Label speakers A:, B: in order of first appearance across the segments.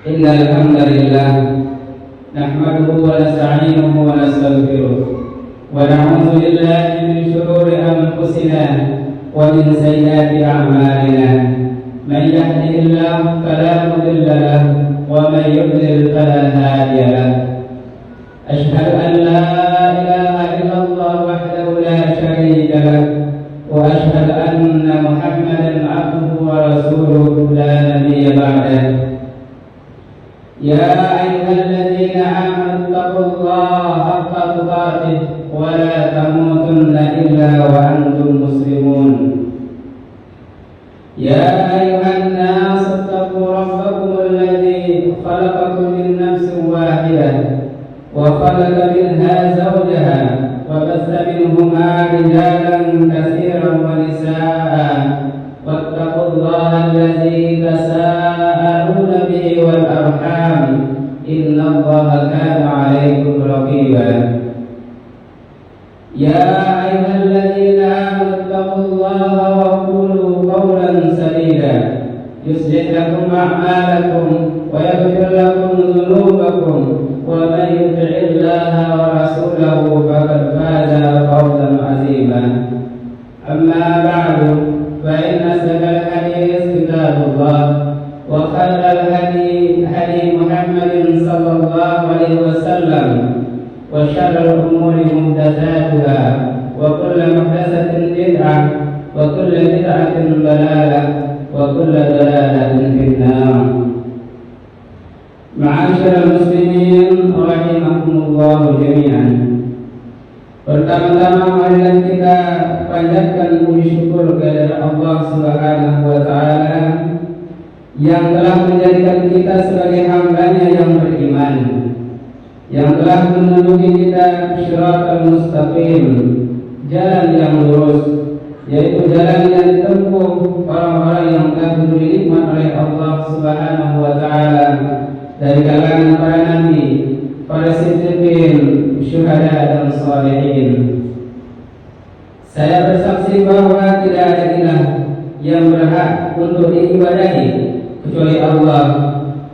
A: إن الحمد لله نحمده ونستعينه ونستغفره ونعوذ بالله من شرور أنفسنا ومن سيئات أعمالنا من يهده الله فلا مضل له ومن يضلل فلا هادي له أشهد أن لا إله إلا الله وحده لا شريك له وأشهد أن محمدا عبده ورسوله لا نبي بعده يا أيها الذين آمنوا اتقوا الله حق تقاته ولا تموتن إلا وأنتم مسلمون يا أيها الناس اتقوا ربكم الذي خلقكم من نفس واحدة وخلق منها زوجها وبث منهما رجالا كثيرا ونساء واتقوا الله الذي تساءلون به والأرحام إن الله كان عليكم رقيبا يا أيها الذين آمنوا اتقوا الله وقولوا قولا سديدا يصلح لكم أعمالكم ويغفر لكم ذنوبكم ومن يطع الله ورسوله فقد فاز فوزا عظيما أما بعد فإن أصدق الحديث كتاب الله وخير الهدي هدي محمد صلى الله عليه وسلم وشر الأمور محدثاتها وكل محدثة بدعة وكل بدعة ضلالة وكل ضلالة في النار. Ma'asyiral muslimin rahimakumullah jami'an. Pertama-tama marilah kita panjatkan puji syukur kepada Allah Subhanahu wa taala yang telah menjadikan kita sebagai hamba-Nya yang beriman, yang telah menunjuki kita shiratal mustaqim, jalan yang lurus, yaitu jalan yang ditempuh orang-orang yang telah diberi nikmat oleh Allah Subhanahu wa taala dari kalangan para nabi, para siddiqin, syuhada dan shalihin. Saya bersaksi bahwa tidak ada ilah yang berhak untuk diibadahi kecuali Allah,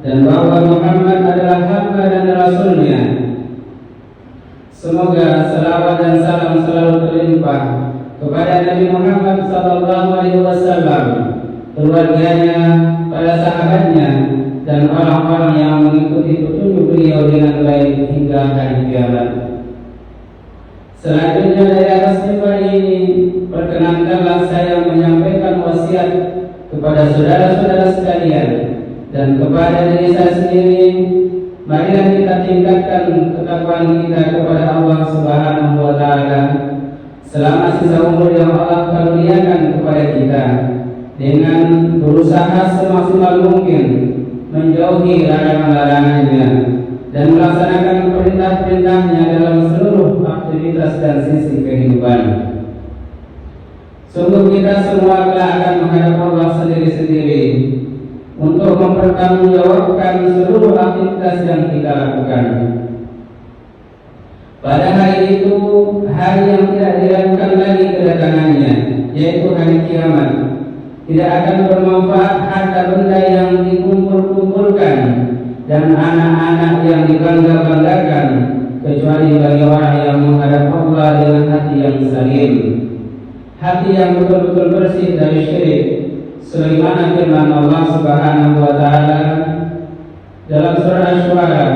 A: dan bahwa Muhammad adalah hamba dan rasulnya. Semoga salawat dan salam selalu terlimpah kepada Nabi Muhammad SAW, keluarganya, para sahabatnya, dan orang-orang yang mengikuti petunjuk beliau dengan baik hingga hari kiamat. Selanjutnya dari atas mimbar ini, perkenankanlah saya menyampaikan wasiat kepada saudara-saudara sekalian dan kepada diri saya sendiri. Marilah kita tingkatkan ketakwaan kita kepada Allah Subhanahu wa taala selama sisa umur yang Allah karuniakan kepada kita, dengan berusaha semaksimal mungkin menjauhi larangan-larangannya dan melaksanakan perintah-perintahnya dalam seluruh aktivitas dan sisi kehidupan. Sungguh kita semua kelak akan menghadap Allah sendiri-sendiri untuk mempertanggungjawabkan seluruh aktivitas yang kita lakukan. Pada hari itu, hari yang tidak diragukan lagi kedatangannya, yaitu hari kiamat, tidak akan bermanfaat harta benda yang dikumpul-kumpulkan dan anak-anak yang dibangga-banggakan, kecuali bagi orang yang menghadap Allah dengan hati yang salim, hati yang betul-betul bersih dari syirik, sebagaimana firman Allah Subhanahu wa taala dalam surah Asy-Syu'ara,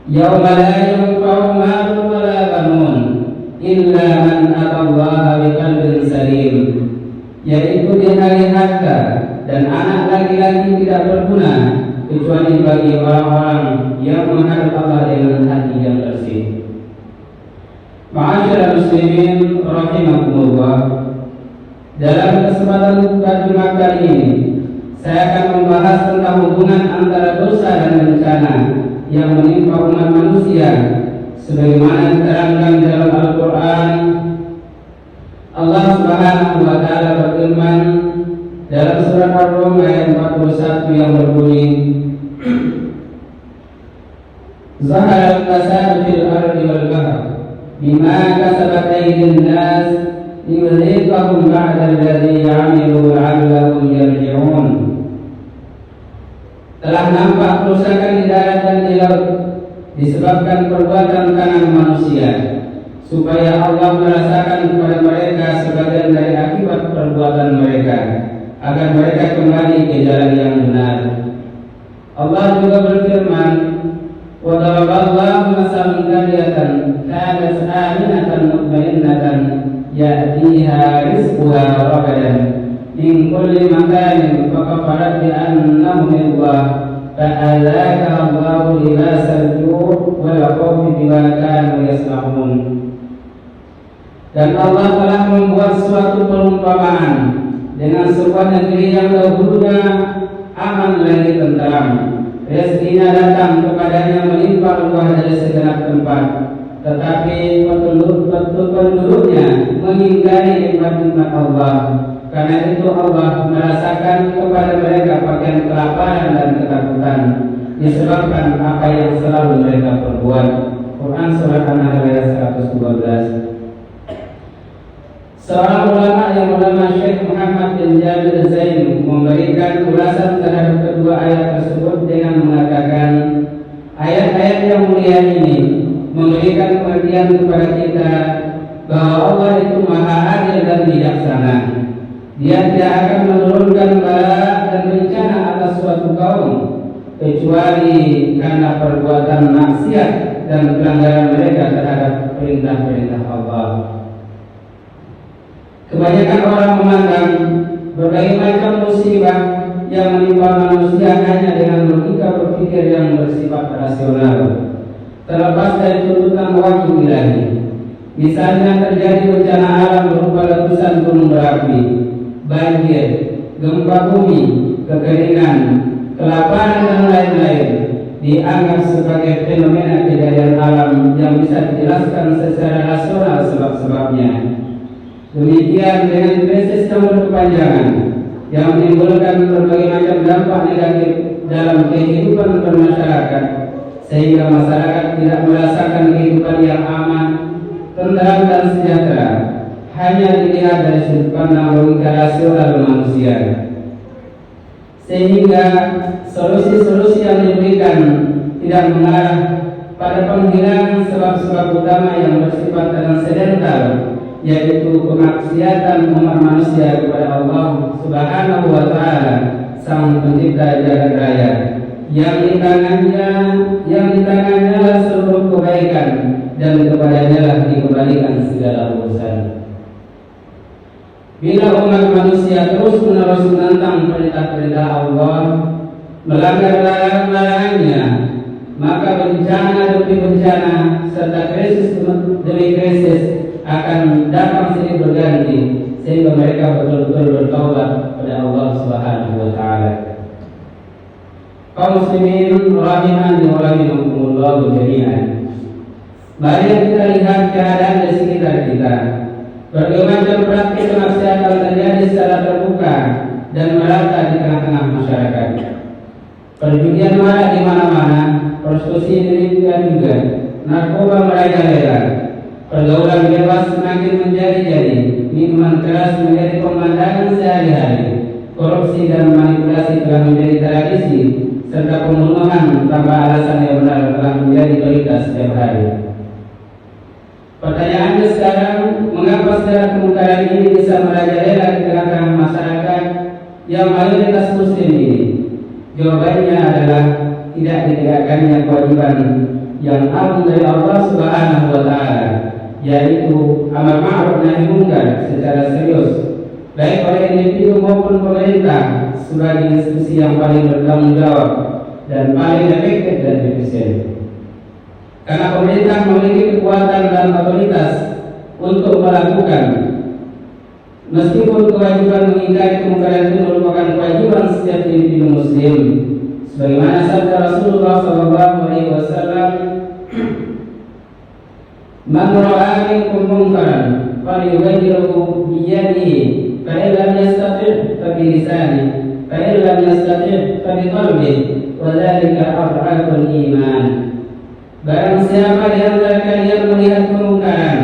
A: "Yauma la yanfa'u malun wa la banun illa man atallaha biqalbin salim." Yaitu di hari harta dan anak laki-laki tidak berguna kecuali bagi orang-orang yang menghadap Allah dengan hati yang bersih. Ma'asyiral muslimin rahimakumullah. Dalam kesempatan Jumat kali ini, saya akan membahas tentang hubungan antara dosa dan bencana yang menimpa umat manusia sebagaimana diterangkan dalam Al-Qur'an. Allah Subhanahu wa taala berfirman dalam surat Ar-Rum ayat 41 yang berbunyi, "Zahara al-fasadu fil ardi wal bahr bima kasabat aydin nas liyudhiqahum ba'da alladhi 'amilu la'allahum yarji'un." Telah nampak kerusakan di darat dan di laut disebabkan perbuatan tangan manusia, supaya Allah merasakan kepada mereka sebagian dari akibat perbuatan mereka, agar mereka kembali ke jalan yang benar. Allah juga berfirman, wa daraballahu masalan qaryatan kanat aminatan mutmainnatan ya'tiha rizquha ragadan min kulli makanin fakafarat bi annahu Allah fa'alaka Allahu libasal ju' wal khawfi bima kanu yasna'un. Dan Allah telah membuat suatu perumpamaan dengan sebuah negeri yang dahulunya aman lagi tentram. Rezekinya datang kepadanya melimpah ruah dari segenap tempat, tetapi penduduknya mengingkari nikmat-nikmat Allah. Karena itu Allah merasakan kepada mereka bagian kelaparan dan ketakutan disebabkan apa yang selalu mereka perbuat. Quran Surah An-Nahl ayat 112. Seorang ulama yang bernama Syekh Muhammad bin Jabir Zain memberikan ulasan terhadap kedua ayat tersebut dengan mengatakan, ayat-ayat yang mulia ini memberikan pengertian kepada kita bahwa Allah itu Maha Adil dan bijaksana. Dia tidak akan menurunkan bala dan bencana atas suatu kaum kecuali karena perbuatan maksiat dan pelanggaran mereka terhadap perintah-perintah Allah. Kebanyakan orang memandang berbagai macam musibah yang menimpa manusia hanya dengan logika berpikir yang bersifat rasional, terlepas dari tuntutan wahyu ilahi. Misalnya terjadi bencana alam berupa letusan gunung berapi, banjir, gempa bumi, kekeringan, kelaparan dan lain-lain, dianggap sebagai fenomena kejadian alam yang bisa dijelaskan secara rasional sebab-sebabnya. Demikian dengan krisis yang berkepanjangan yang menimbulkan berbagai macam dampak negatif dalam kehidupan bermasyarakat, sehingga masyarakat tidak merasakan kehidupan yang aman, tentram dan sejahtera, hanya dilihat dari sudut pandang logika rasional manusia. Sehingga solusi-solusi yang diberikan tidak mengarah pada penghilangan sebab-sebab utama yang bersifat transendental, yaitu kemaksiatan umat manusia kepada Allah Subhanahu wa Ta'ala, Sang Pencipta jagat raya, yang di tangannya lah seluruh kebaikan dan kepadanya lah dikembalikan segala urusan. Bila umat manusia terus-menerus menentang perintah-perintah Allah, melanggar larangan-larangannya, maka bencana demi bencana serta krisis demi krisis akan datang silih berganti, sehingga mereka betul-betul bertaubat kepada Allah Subhanahu wa Ta'ala. Kaum muslimin rahimani wa rahimakumullah jami'an. Mari kita lihat keadaan di sekitar kita. Berbagai macam praktik kemaksiatan terjadi secara terbuka dan merata di tengah-tengah masyarakat. Perjudian marak di mana-mana, prostitusi demikian juga, narkoba merajalela. Pergaulan bebas semakin menjadi-jadi, minuman keras menjadi pemandangan sehari-hari, korupsi dan manipulasi telah menjadi tradisi, serta pembunuhan tanpa alasan yang benar telah menjadi berita setiap hari. Pertanyaannya sekarang, mengapa segala kemungkaran ini bisa merajalela di tengah-tengah masyarakat yang mayoritas muslim ini? Jawabannya adalah tidak ditegakkannya kewajiban yang agung dari Allah Subhanahu wa Ta'ala, yaitu amar ma'ruf nahi munkar secara serius, baik oleh individu maupun pemerintah sebagai institusi yang paling bertanggung jawab dan paling efektif dan efisien. Karena pemerintah memiliki kekuatan dan otoritas untuk melakukan, meskipun kewajiban mengingkari kemungkaran itu merupakan kewajiban setiap individu muslim, sebagaimana sabda Rasulullah SAW, "Man ra'a minkum munkaran falyughayyirhu biyadihi, fa in lam yastati' fa bi lisanihi, fa in lam yastati' fa bi qalbihi, wa dzalika ad'aful iman." Barang siapa di antara kalian melihat kemungkaran,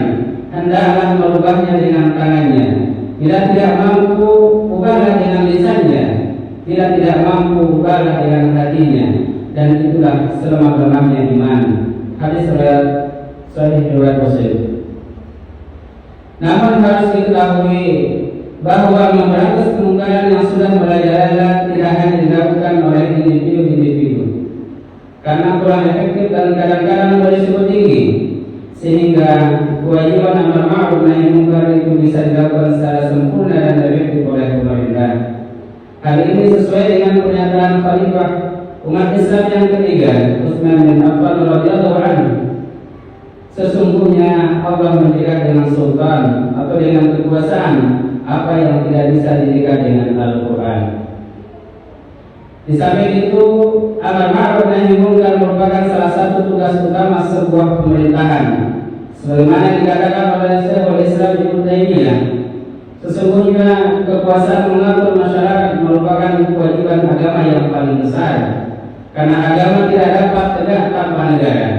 A: hendaklah merubahnya dengan tangannya. Bila tidak mampu, ubahlah dengan lisannya. Bila tidak mampu, ubahlah dengan hatinya. selemah-lemahnya iman. Hadis riwayat Sahih riwayat Muslim. Namun harus diketahui bahwa memberantas kemungkaran yang sudah merajalela tidak hanya dilakukan oleh individu-individu, karena kurang efektif dan kadang-kadang berisiko tinggi, sehingga kewajiban amar ma'ruf nahi munkar itu bisa dilakukan secara sempurna dan efektif oleh pemerintah. Hal ini sesuai dengan pernyataan Khalifah umat Islam yang ketiga, Utsman bin Affan radhiyallahu anhu. Sesungguhnya Allah menjilat dengan sultan atau dengan kekuasaan apa yang tidak bisa dijilat dengan Al-Quran. Di samping itu, amar ma'ruf nahi munkar merupakan salah satu tugas utama sebuah pemerintahan. Sebagaimana dikatakan oleh Syekhul Islam Ibnu Taimiyah, sesungguhnya kekuasaan mengatur masyarakat merupakan kewajiban agama yang paling besar, karena agama tidak dapat tegak tanpa negara.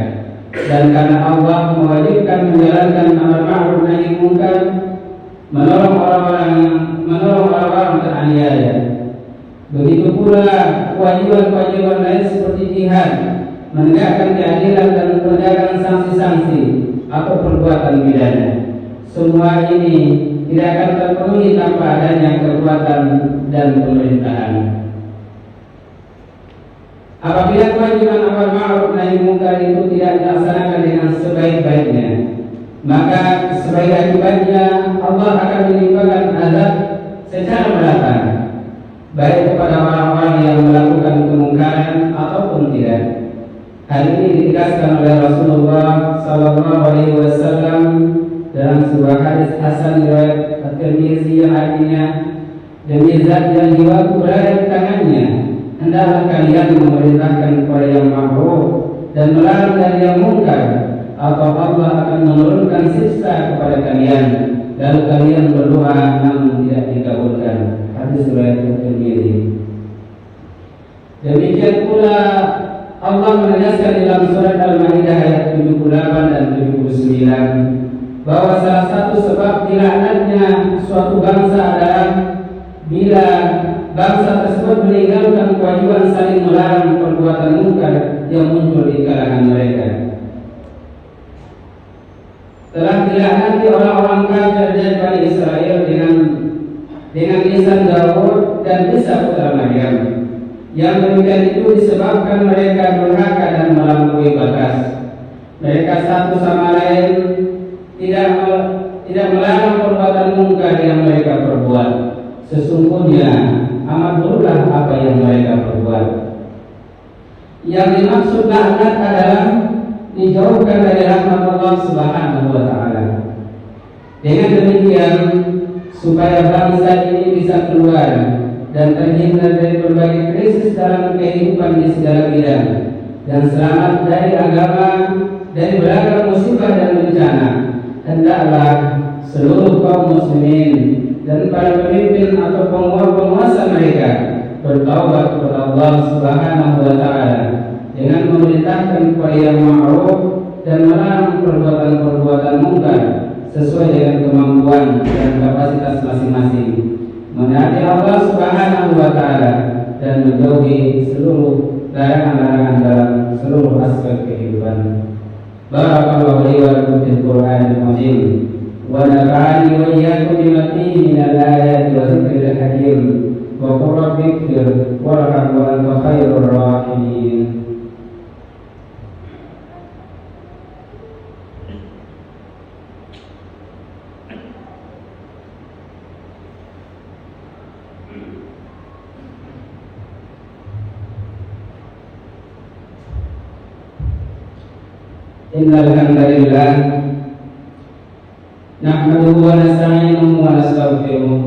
A: Dan karena Allah mewajibkan menjalankan amar ma'ruf nahi munkar, menolong orang-orang teraniaya. Begitu pula kewajiban-kewajiban lain seperti jihad, menegakkan keadilan dan menegakkan sanksi-sanksi atau perbuatan pidana. Semua ini tidak akan terpenuhi tanpa adanya kekuatan dan pemerintahan. Apabila kewajiban amar ma'ruf nahi munkar itu tidak dilaksanakan dengan sebaik-baiknya, maka sebaik akibatnya Allah akan menimpakan azab secara merata, baik kepada orang-orang yang melakukan kemungkaran ataupun tidak. Hal ini ditegaskan oleh Rasulullah SAW dalam sebuah hadis hasan riwayat At-Tirmizi yang artinya, demi zat yang jiwaku berada di tangannya, hendaklah kalian memerintahkan kepada yang ma'ruf dan melarang dari yang munkar, atau Allah akan menurunkan siksa kepada kalian, lalu kalian berdoa namun tidak dikabulkan. Hadis riwayat At-Tirmizi. Demikian pula Allah menegaskan dalam surat Al-Maidah ayat 78 dan 79 bahwa salah satu sebab dilaknatnya suatu bangsa adalah bila bangsa tersebut meninggalkan kewajiban saling melarang perbuatan munkar yang muncul di kalangan mereka. Telah dilaknati orang-orang kafir dari Bani Israel dengan lisan Daud dan Isa putra Maryam. Yang demikian itu disebabkan mereka durhaka dan melampaui batas. Mereka satu sama lain tidak melarang perbuatan munkar yang mereka perbuat. Sesungguhnya amat buruklah apa yang mereka perbuat. Yang dimaksud laknat adalah dijauhkan dari rahmat Allah Subhanahu wa taala. Dengan demikian supaya bangsa ini bisa keluar dan terhindar dari berbagai krisis dalam kehidupan di segala bidang, dan selamat dari agama dari beragam musibah dan bencana, hendaklah seluruh kaum muslimin dan para pemimpin atau penguasa mereka bertaubat kepada Allah Subhanahu wa taala dengan memerintahkan kepada yang ma'ruf dan melarang perbuatan-perbuatan munkar sesuai dengan kemampuan dan kapasitas masing-masing, menaati Allah Subhanahu wa taala dan menjauhi seluruh larangan-larangan dalam seluruh aspek kehidupan. Barakallahu li wa lakum fil Qur'anil azim wa nafa'ani wa iyyakum bima fihi minal ayati wa dzikril hakim wa qur rabbighfir warham wa anta khairur rahimin. Innal hamdalillah nahmaduhu wa nasta'inuhu wa nastaghfiruh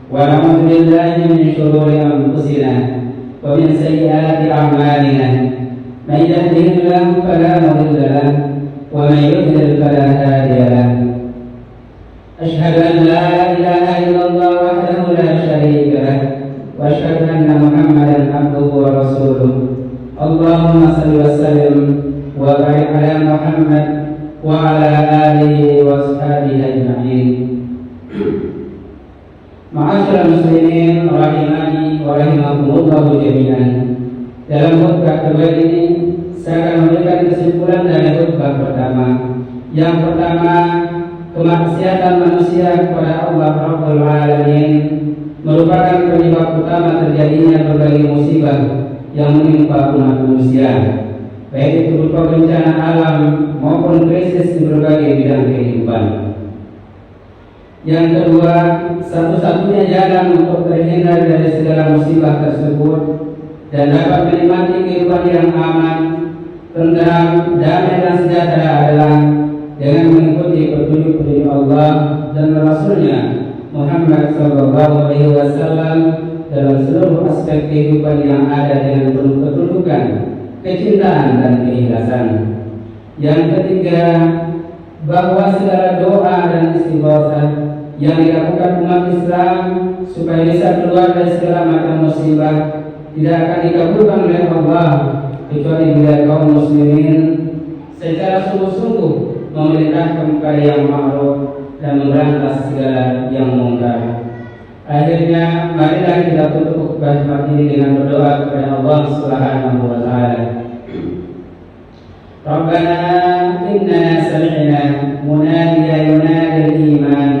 A: wa na'udzu billahi min shururi anfusina wa min sayyiati a'malina. Man yahdihillahu fala mudilla lahu wa man yudlil fala hadiya lahu. Asyhadu an la ilaha illallah wahdahu la syarika lahu wa asyhadu anna Muhammadan abduhu wa rasuluh. Allahumma shalli wa sallim wa barik ala Muhammad wa ala alihi wa ashabihi ajma'in. Ma'asyiral muslimin rahimani wa rahimakumullah jami'an. Dalam khutbah kedua ini saya akan memberikan kesimpulan dari khutbah pertama. Yang pertama, kemaksiatan manusia kepada Allah Rabbul Alamin merupakan penyebab utama terjadinya berbagai musibah yang menimpa umat manusia, baik itu berupa bencana alam maupun krisis di berbagai bidang kehidupan. Yang kedua, satu-satunya jalan untuk terhindar dari segala musibah tersebut dan dapat menikmati kehidupan yang aman, tentram, damai dan sejahtera adalah dengan mengikuti petunjuk-petunjuk Allah dan Rasul-Nya Muhammad SAW dalam seluruh aspek kehidupan yang ada dengan penuh ketundukan, kecintaan dan keikhlasan. Yang ketiga, bahwa segala doa dan istighatsah yang dilakukan umat Islam supaya bisa keluar dari segala macam musibah tidak akan dikabulkan oleh Allah kecuali bila kaum muslimin secara sungguh-sungguh memerintahkan perkara yang ma'ruf dan memberantas segala yang mungkar. Akhirnya marilah kita tutup khutbah ini dengan berdoa kepada Allah Subhanahu wa taala. Rabbana inna sami'na munadiyan yunadi al-iman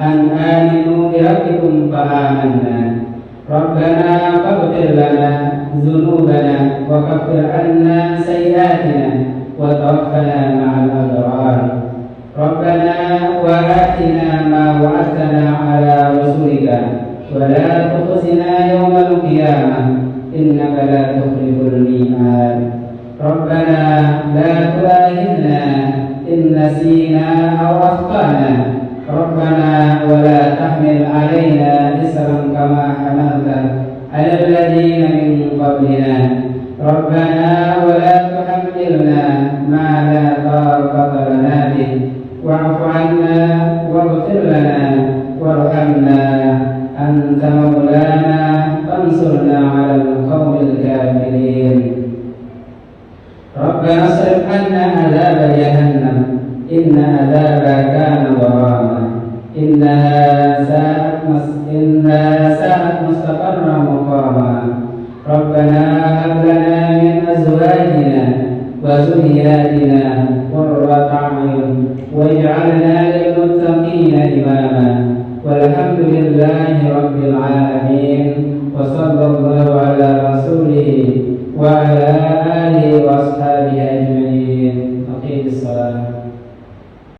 A: an aminu bi rabbikum fa amanna. Rabbana faghfir lana dzunubana wa kaffir 'anna sayyi'atina wa tawaffana ma'al abrar. Rabbana wa atina ma wa'adtana 'ala rasulika wa la tukhzina yawmal qiyamah innaka la tukhliful mi'ad. Rabbana la tu'akhidhna in nasina aw akhtana. Rabbana wa la tahmil 'alaina isran kama hamalta 'ala alladhina min qablina. Rabbana wa la tuhammilna ma la taqata lana bih. Wa'fu 'anna waghfir lana warhamna anta maulana fansurna 'alal qaumil kafirin. Rabbana asrif 'anna 'adzaba jahannam inna 'adzabaha kana gharama innaha sa'at mustaqarra muqama. Rabbana hab lana min azwajina wa dhurriyyatina qurrata a'yun waj'alna lil muttaqina imama. Walhamdulillahi rabbil alamin wa sallallahu ala rasulih wa ala alihi wa ashabihi ajma'in.